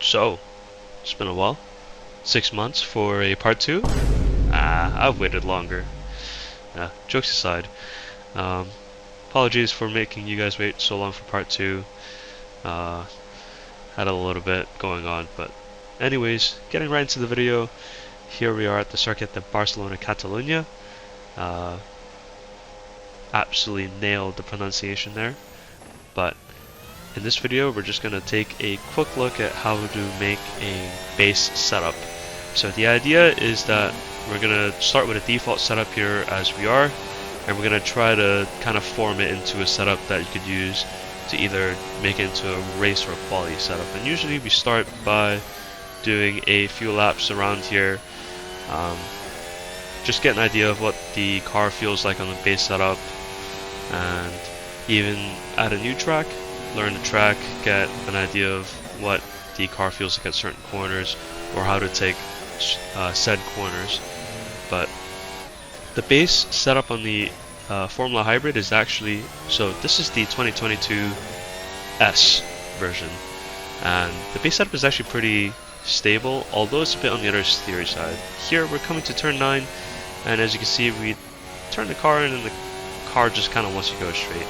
So, it's been a while. 6 months for a part 2? I've waited longer. Jokes aside. Um, Apologies for making you guys wait so long for part 2. Had a little bit going on, but anyways, getting right into the video. Here we are at the circuit de Barcelona, Catalunya. Absolutely nailed the pronunciation there. But in this video, we're just going to take a quick look at how to make a base setup. So the idea is that we're going to start with a default setup here as we are, and we're going to try to kind of form it into a setup that you could use to either make it into a race or a quality setup. And usually we start by doing a few laps around here, just get an idea of what the car feels like on the base setup, and even add a new track, learn the track, get an idea of what the car feels like at certain corners or how to take said corners. But the base setup on the Formula Hybrid is actually, so this is the 2022 S version, and the base setup is actually pretty stable, although it's a bit on the understeery side. Here we're coming to turn 9, and as you can see, we turn the car in and the car just kind of wants to go straight.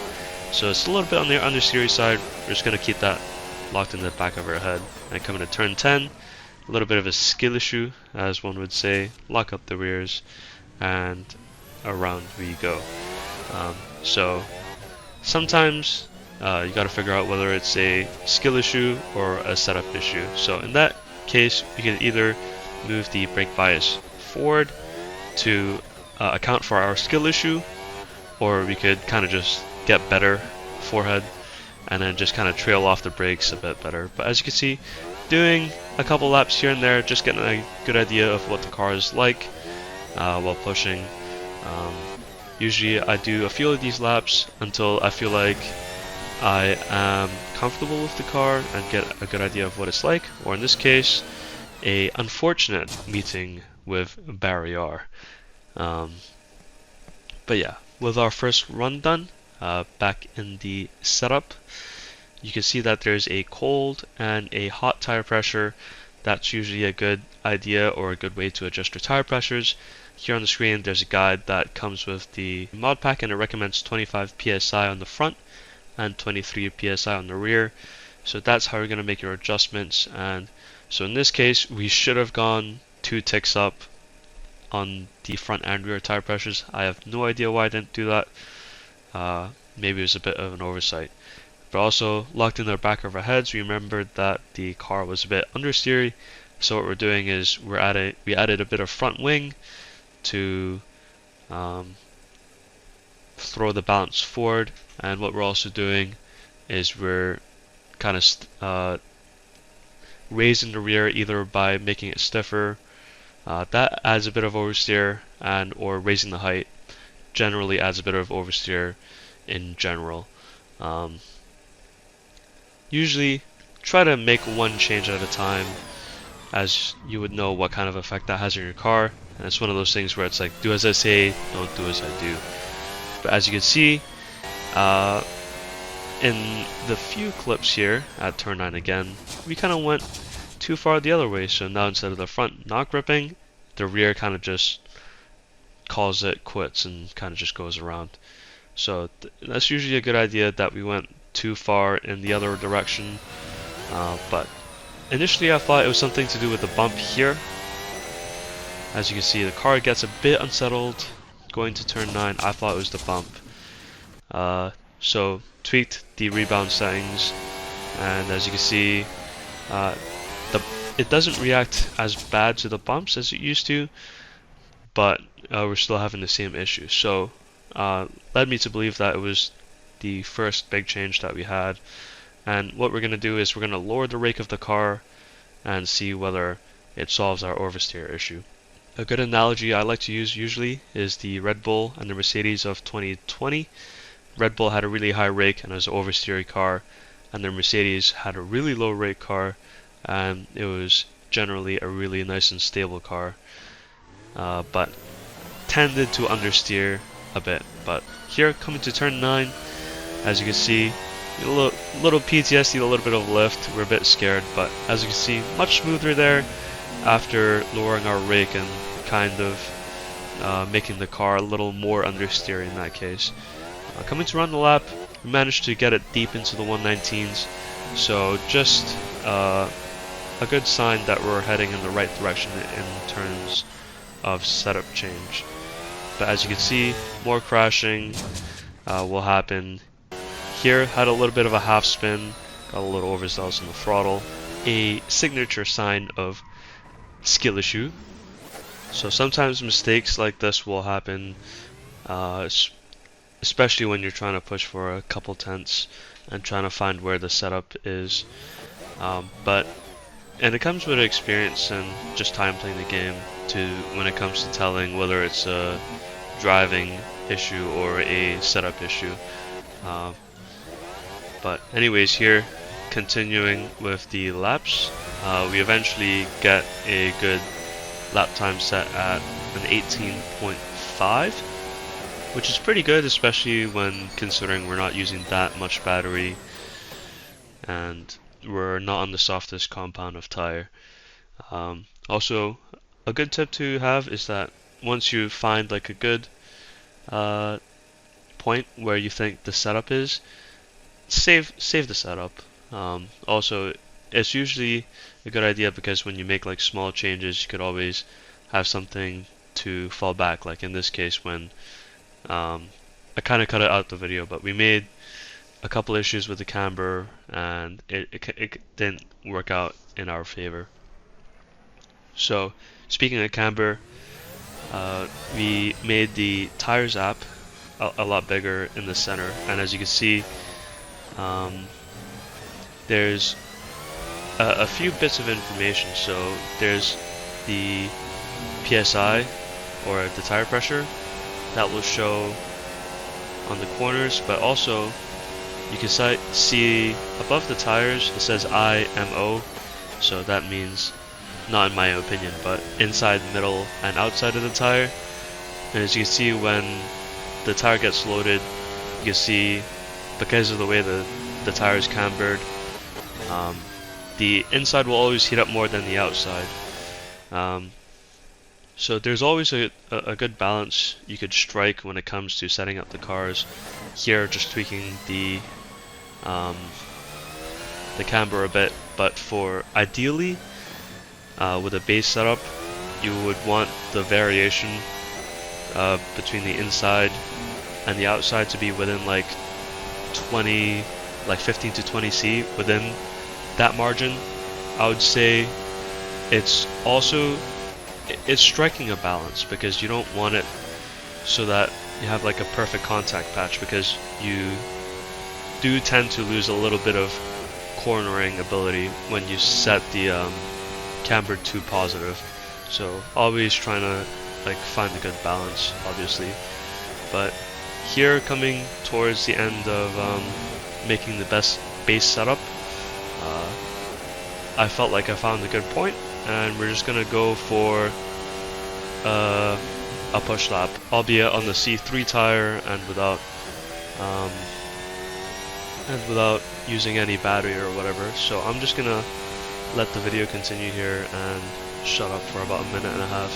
So it's a little bit on the understeery side. We're just going to keep that locked in the back of our head. And coming to turn 10, a little bit of a skill issue, as one would say. Lock up the rears, and around we go. So sometimes you got to figure out whether it's a skill issue or a setup issue. So in that case, we can either move the brake bias forward to account for our skill issue, or we could kind of just get better forehead and then just kind of trail off the brakes a bit better. But as you can see, doing a couple laps here and there, just getting a good idea of what the car is like while pushing. Usually I do a few of these laps until I feel like I am comfortable with the car and get a good idea of what it's like, or in this case, a unfortunate meeting with barrier. But yeah, with our first run done, back in the setup, you can see that there's a cold and a hot tire pressure. That's usually a good idea or a good way to adjust your tire pressures. Here on the screen there's a guide that comes with the mod pack, and it recommends 25 psi on the front and 23 psi on the rear. So that's how you're going to make your adjustments. And so in this case, we should have gone 2 ticks up on the front and rear tire pressures. I have no idea why I didn't do that. Maybe it was a bit of an oversight. But also, locked in the back of our heads, we remembered that the car was a bit understeery. So what we're doing is we added a bit of front wing to throw the balance forward. And what we're also doing is we're kind of raising the rear either by making it stiffer. That adds a bit of oversteer, and or raising the height generally adds a bit of oversteer in general. Usually try to make one change at a time, as you would know what kind of effect that has on your car. And it's one of those things where it's like, do as I say, don't do as I do. But as you can see, in the few clips here at turn 9 again, we kind of went too far the other way. So now instead of the front not gripping, the rear kind of just calls it quits and kind of just goes around. So that's usually a good idea, that we went too far in the other direction. But initially I thought it was something to do with the bump here. As you can see, the car gets a bit unsettled going to turn 9. I thought it was the bump. So tweaked the rebound settings, and as you can see, it doesn't react as bad to the bumps as it used to, but we're still having the same issue. So led me to believe that it was the first big change that we had. And what we're going to do is we're going to lower the rake of the car and see whether it solves our oversteer issue. A good analogy I like to use usually is the Red Bull and the Mercedes of 2020. Red Bull had a really high rake and it was an oversteery car, and the Mercedes had a really low rake car and it was generally a really nice and stable car, but tended to understeer a bit. But here, coming to turn 9, as you can see, A little PTSD, a little bit of lift. We're a bit scared, but as you can see, much smoother there after lowering our rake and kind of making the car a little more understeer in that case. Coming to run the lap, we managed to get it deep into the 119s, so just a good sign that we're heading in the right direction in terms of setup change. But as you can see, more crashing will happen. Here, had a little bit of a half spin, got a little overzealous on the throttle, a signature sign of skill issue. So sometimes mistakes like this will happen, especially when you're trying to push for a couple tenths and trying to find where the setup is. And it comes with experience and just time playing the game when it comes to telling whether it's a driving issue or a setup issue. But anyways, here, continuing with the laps, we eventually get a good lap time set at an 18.5, which is pretty good, especially when considering we're not using that much battery and we're not on the softest compound of tire. Also, a good tip to have is that once you find like a good point where you think the setup is, save the setup. Also, it's usually a good idea because when you make like small changes, you could always have something to fall back. Like in this case, when I kind of cut it out the video, but we made a couple issues with the camber, and it didn't work out in our favor. So, speaking of camber, we made the tires app a lot bigger in the center, and as you can see, there's a few bits of information. So there's the PSI, or the tire pressure, that will show on the corners, but also you can see above the tires it says IMO, so that means, not in my opinion, but inside, middle, and outside of the tire. And as you can see, when the tire gets loaded, you can see, because of the way the tire is cambered, the inside will always heat up more than the outside. So there's always a good balance you could strike when it comes to setting up the cars. Here, just tweaking the camber a bit, but for ideally, with a base setup, you would want the variation between the inside and the outside to be within like 15 to 20 C. Within that margin, I would say it's striking a balance, because you don't want it so that you have like a perfect contact patch, because you do tend to lose a little bit of cornering ability when you set the camber too positive. So always trying to like find a good balance, obviously. But here, coming towards the end of making the best base setup, I felt like I found a good point, and we're just gonna go for a push lap, albeit on the C3 tire and without using any battery or whatever. So I'm just gonna let the video continue here and shut up for about a minute and a half.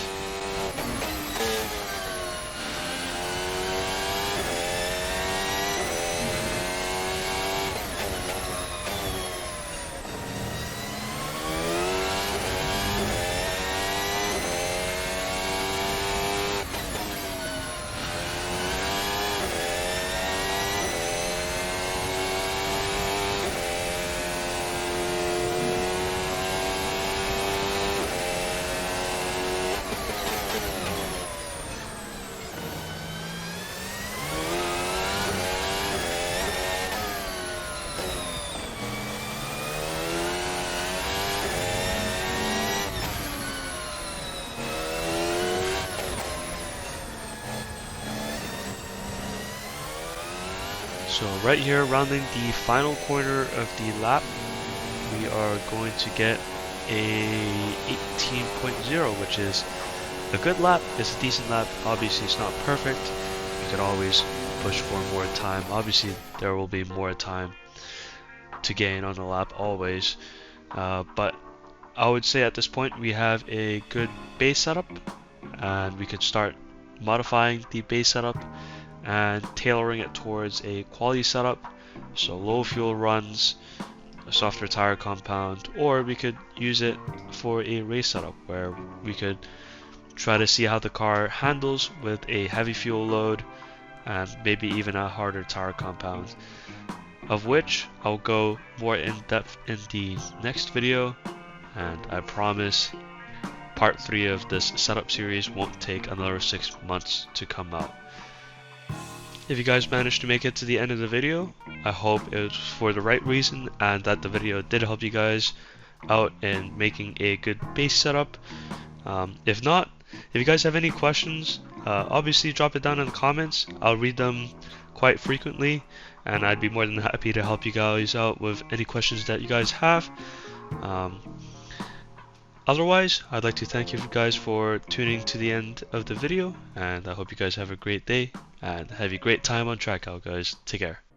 So right here, rounding the final corner of the lap, we are going to get a 18.0, which is a good lap. It's a decent lap. Obviously, it's not perfect. You could always push for more time. Obviously, there will be more time. to gain on the lap always. But I would say at this point we have a good base setup, and we could start modifying the base setup and tailoring it towards a quality setup. So low fuel runs, a softer tire compound, or we could use it for a race setup where we could try to see how the car handles with a heavy fuel load and maybe even a harder tire compound, of which I'll go more in depth in the next video, and I promise part 3 of this setup series won't take another 6 months to come out. If you guys managed to make it to the end of the video, I hope it was for the right reason and that the video did help you guys out in making a good base setup. If not, if you guys have any questions, obviously drop it down in the comments. I'll read them quite frequently, and I'd be more than happy to help you guys out with any questions that you guys have. Otherwise, I'd like to thank you guys for tuning to the end of the video, and I hope you guys have a great day and have a great time on track out, guys. Take care.